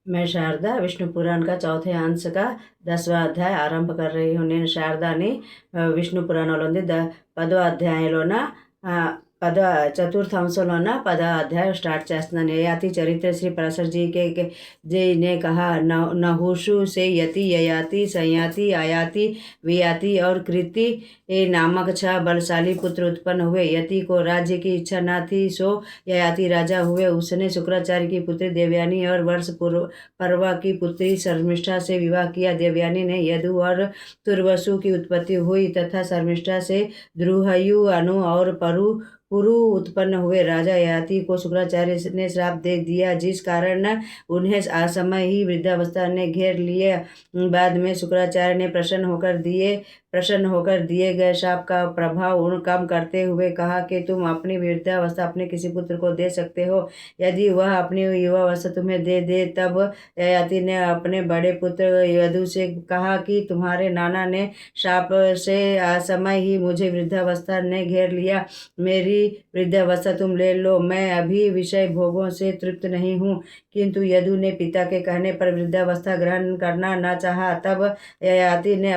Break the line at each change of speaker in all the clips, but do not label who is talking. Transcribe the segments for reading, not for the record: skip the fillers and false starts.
मैं शारदा विष्णु पुराण का चौथे अंश का 10वां अध्याय आरंभ कर रही हूँ। నేను శారదాని విష్ణు పురాణంలోని పదో అధ్యాయంలోన పద చతుర్థ अंशंलोना 10 अध्याय स्टार्ट చేస్తున్నాను। ययाति चरित्र श्री पराशर जी ने कहा, नहुषु से यति, ययाति, संयाति, आयाति, वियाति और कृति नामक 6 बलशाली पुत्र उत्पन्न हुए। यति को राज्य की इच्छा न थी, सो ययाति राजा हुए। उसने शुक्राचार्य की पुत्री देवयानी और वर्ष पर्वा की पुत्री शर्मिष्ठा से विवाह किया। देवयानी ने यदु और तुर्वसु की उत्पत्ति हुई तथा शर्मिष्ठा से द्रुहयु, अनु और पुरु उत्पन्न हुए। राजा ययाति को शुक्राचार्य ने श्राप दे दिया, जिस कारण उन्हें असमय ही वृद्धावस्था ने घेर लिए। बाद में शुक्राचार्य ने प्रसन्न होकर दिए गए शाप का प्रभाव कम करते हुए कहा कि तुम अपनी वृद्धावस्था अपने किसी पुत्र को दे सकते हो, यदि वह अपनी युवावस्था तुम्हें दे दे। तब ययाति ने अपने बड़े पुत्र यदु से कहा कि तुम्हारे नाना ने शाप से असमय ही मुझे वृद्धावस्था ने घेर लिया। मेरी वृद्धावस्था तुम ले लो, मैं अभी विषय भोगों से तृप्त नहीं हूँ। किंतु यदु ने पिता के कहने पर वृद्धावस्था ग्रहण करना न चाहा। तब ययाति ने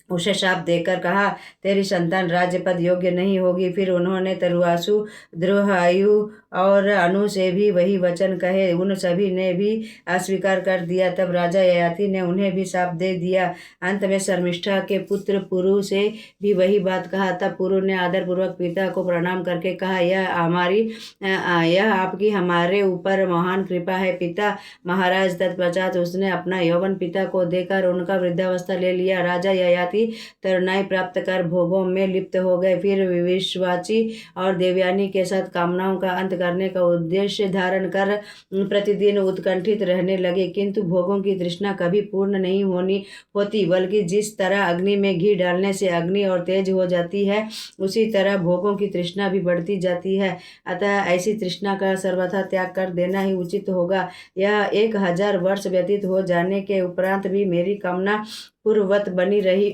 उसे शाप देकर कहा, तेरी संतान राज्य पद योग्य नहीं होगी। फिर उन्होंने तरुआसु, द्रुहायु और अनु से भी वही वचन कहे। उन सभी ने भी अस्वीकार कर दिया। तब राजा ययाति ने उन्हें भी शाप दे दिया। अंत में शर्मिष्ठा के पुत्र पुरु से भी वही बात कहा। तब पुरु ने आदरपूर्वक पिता को प्रणाम करके कहा, यह आपकी हमारे ऊपर महान कृपा है पिता महाराज। तत्पश्चात उसने अपना यौवन पिता को देकर उनका वृद्धावस्था ले लिया। राजा ययाति तरुणाई प्राप्त कर भोगों में लिप्त हो गए। फिर विश्वाची और देवयानी के साथ कामनाओं का अंत करने का उद्देश्य धारण कर प्रतिदिन उत्कंठित रहने लगे। किंतु भोगों की तृष्णा कभी पूर्ण नहीं होती, बल्कि जिस तरह अग्नि में घी डालने से अग्नि और तेज हो जाती है, उसी तरह भोगों की तृष्णा भी बढ़ती जाती है। अतः ऐसी तृष्णा का सर्वथा त्याग कर देना ही उचित होगा। यह 1000 वर्ष व्यतीत हो जाने के उपरांत भी मेरी कामना पूर्ववत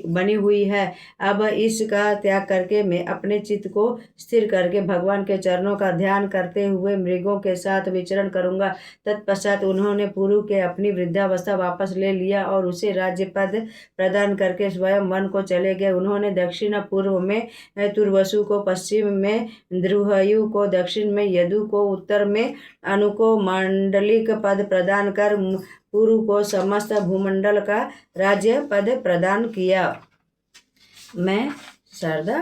बनी हुई है। अब इसका त्याग करके मैं अपने चित्त को स्थिर करके भगवान के चरणों का ध्यान करते हुए मृगों के साथ विचरण करूंगा। तत्पश्चात उन्होंने पुरु के अपनी वृद्धावस्था वापस ले लिया और उसे राज्य पद प्रदान करके स्वयं वन को चले गए। उन्होंने दक्षिण पूर्व में तुर्वसु को, पश्चिम में द्रुहयु को, दक्षिण में यदु को, उत्तर में अनु को मांडलिक पद प्रदान कर पुरु को समस्त भूमंडल का राज्य पद प्रदान किया। मैं शारदा